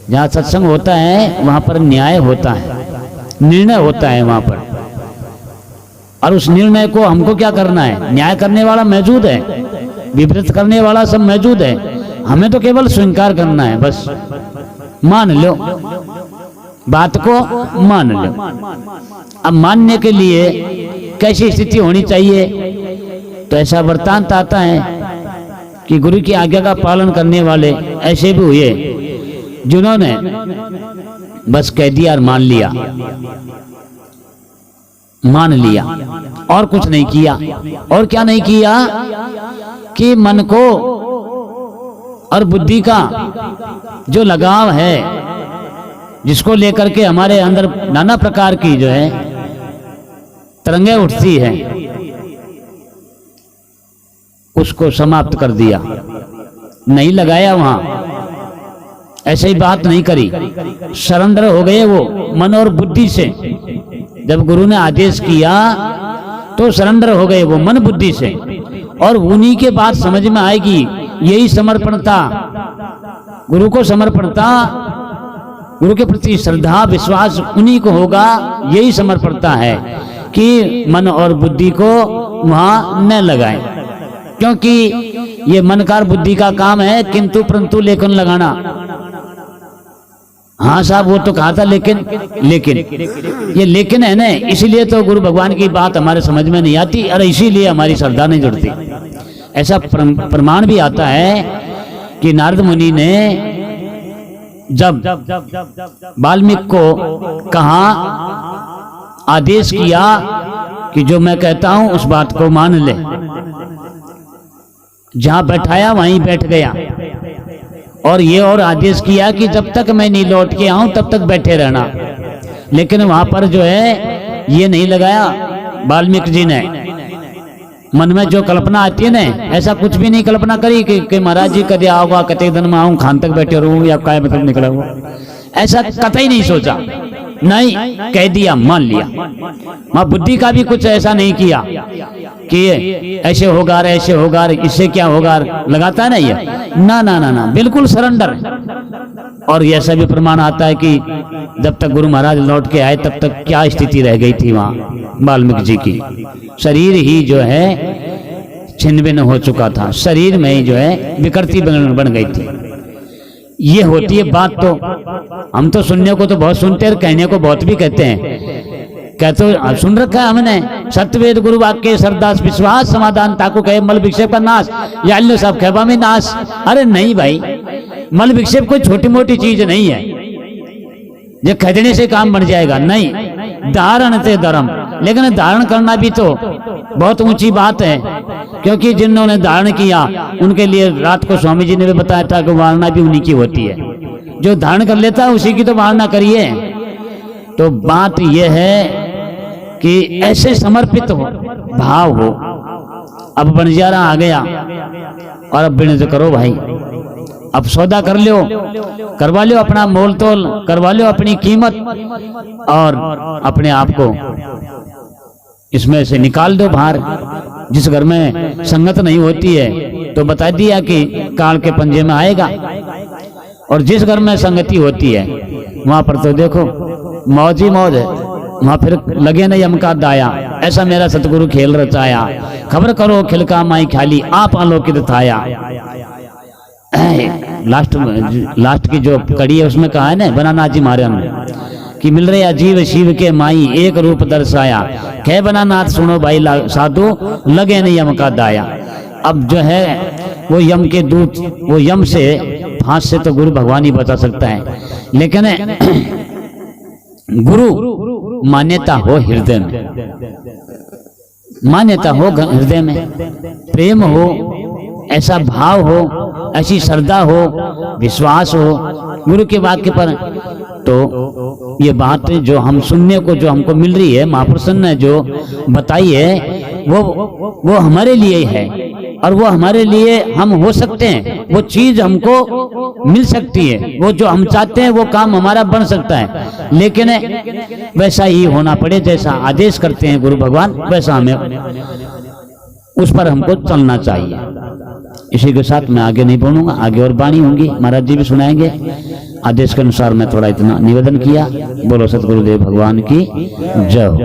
जहाँ सत्संग होता है वहां पर न्याय होता है, निर्णय होता है वहां पर। और उस निर्णय को हमको क्या करना है? न्याय करने वाला मौजूद है, विपरीत करने वाला सब मौजूद है, हमें तो केवल स्वीकार करना है, बस मान लो, बात को मान लो। अब मानने के लिए कैसी स्थिति होनी चाहिए? तो ऐसा वृत्तांत आता है कि गुरु की आज्ञा का पालन करने वाले ऐसे भी हुए जिन्होंने बस कह दिया और मान लिया, मान लिया और कुछ नहीं किया। और क्या नहीं किया कि मन को और बुद्धि का जो लगाव है, जिसको लेकर के हमारे अंदर नाना प्रकार की जो है तरंगे उठती है, उसको समाप्त कर दिया, नहीं लगाया वहां, ऐसे ही बात नहीं करी, सरेंडर हो गए वो मन और बुद्धि से। जब गुरु ने आदेश किया तो सरेंडर हो गए वो मन बुद्धि से, और उन्हीं के बाद समझ में आएगी यही समर्पण था, गुरु को समर्पण था, गुरु के प्रति श्रद्धा विश्वास उन्हीं को होगा, यही समर्पणता है कि मन और बुद्धि को वहां न लगाएं। क्योंकि ये मन का बुद्धि का काम है, किंतु परंतु लेकिन लगाना। हाँ साहब वो तो कहा था लेकिन, लेकिन ये लेकिन है ना, इसीलिए तो गुरु भगवान की बात हमारे समझ में नहीं आती और इसीलिए हमारी श्रद्धा नहीं जुड़ती। ऐसा प्रमाण भी आता है कि नारद मुनि ने जब वाल्मीकि को कहा, आदेश किया कि जो मैं कहता हूं उस बात को मान ले, जहां बैठाया वहीं बैठ गया, और ये और आदेश किया कि जब तक मैं नहीं लौट के आऊं तब तक बैठे रहना। लेकिन वहां पर जो है ये नहीं लगाया वाल्मीकि जी ने। मन में जो कल्पना आती है ना, ऐसा कुछ भी नहीं कल्पना करी कि महाराज जी कदे आओगा, कते दिन में आऊं, खान तक बैठे रहूं या काय मतलब निकला हुआ, ऐसा कतई नहीं सोचा, नहीं कह दिया, मान लिया। मां बुद्धि का भी कुछ ऐसा नहीं किया कि ऐसे होगा, ऐसे होगा, इससे क्या होगा, लगाता है ना ये, ना ना ना ना, बिल्कुल सरेंडर। और ऐसा भी प्रमाण आता है कि जब तक गुरु महाराज लौट के आए तब तक क्या स्थिति रह गई थी वहां वाल्मीकि जी की, शरीर ही जो है छिन्न भिन्न हो चुका था, शरीर में ही जो है विकृति बन गई थी। ये होती है बात। तो हम तो सुनने को तो बहुत सुनते हैं, कहने को बहुत भी कहते हैं, कहते सुन रखा है हमने, सत्यवेद गुरु वाक्य श्रद्धा विश्वास समाधान ताको कहे मल विक्षेप का नाश, या सब खेबा में नाश। अरे नहीं भाई, मल विक्षेप कोई छोटी मोटी चीज नहीं है, ये खरीदने से काम बन जाएगा, नहीं, धारण से धर्म। लेकिन धारण करना भी तो बहुत ऊंची बात है, क्योंकि जिन्होंने धारण किया उनके लिए रात को स्वामी जी ने भी बताया था कि वारणा भी उन्हीं की होती है, जो धारण कर लेता है उसी की तो वारणा करिए। तो बात यह है कि ऐसे समर्पित हो, भाव हो। अब बंजारा आ गया और अब बिन करो भाई, अब सौदा कर लो, करवा लो अपना मोल तोल, करवा लो अपनी कीमत, और अपने आप को इसमें से निकाल दो बाहर। जिस घर में संगत नहीं होती है तो बता दिया कि काल के पंजे में आएगा, और जिस घर में संगति होती है वहां पर तो देखो मौज ही मौज है, वहां फिर लगे न यम का दाया, ऐसा मेरा सतगुरु खेल रचाया, खबर करो खिलका माई खाली आप आलोकित थाया। लास्ट की जो कड़ी है उसमें कहा है ना बनाना जी महाराज कि मिल रहे अजीव शिव के माई एक रूप दर्शाया, खे बनानाथ सुनो भाई साधु लगे नहीं यम का दाया। अब जो है वो यम के दूत, वो यम से फांस से तो गुरु भगवान ही बचा सकता है, लेकिन गुरु मान्यता हो हृदय में, मान्यता हो हृदय में, प्रेम हो, ऐसा भाव हो, ऐसी श्रद्धा हो, विश्वास हो गुरु के वाक्य पर। तो ये बात जो हम सुनने को जो हमको मिल रही है, महापुरुषों ने जो बताई है वो हमारे लिए ही है, और वो हमारे लिए हम हो सकते हैं, वो चीज हमको मिल सकती है, वो जो हम चाहते हैं वो काम हमारा बन सकता है, लेकिन वैसा ही होना पड़े जैसा आदेश करते हैं गुरु भगवान, वैसा हमें उस पर हमको चलना चाहिए। इसी के साथ मैं आगे नहीं पढ़ूंगा, आगे और वाणी होंगी, महाराज जी भी सुनाएंगे। आदेश के अनुसार मैं थोड़ा इतना निवेदन किया। बोलो सतगुरुदेव भगवान की जय हो।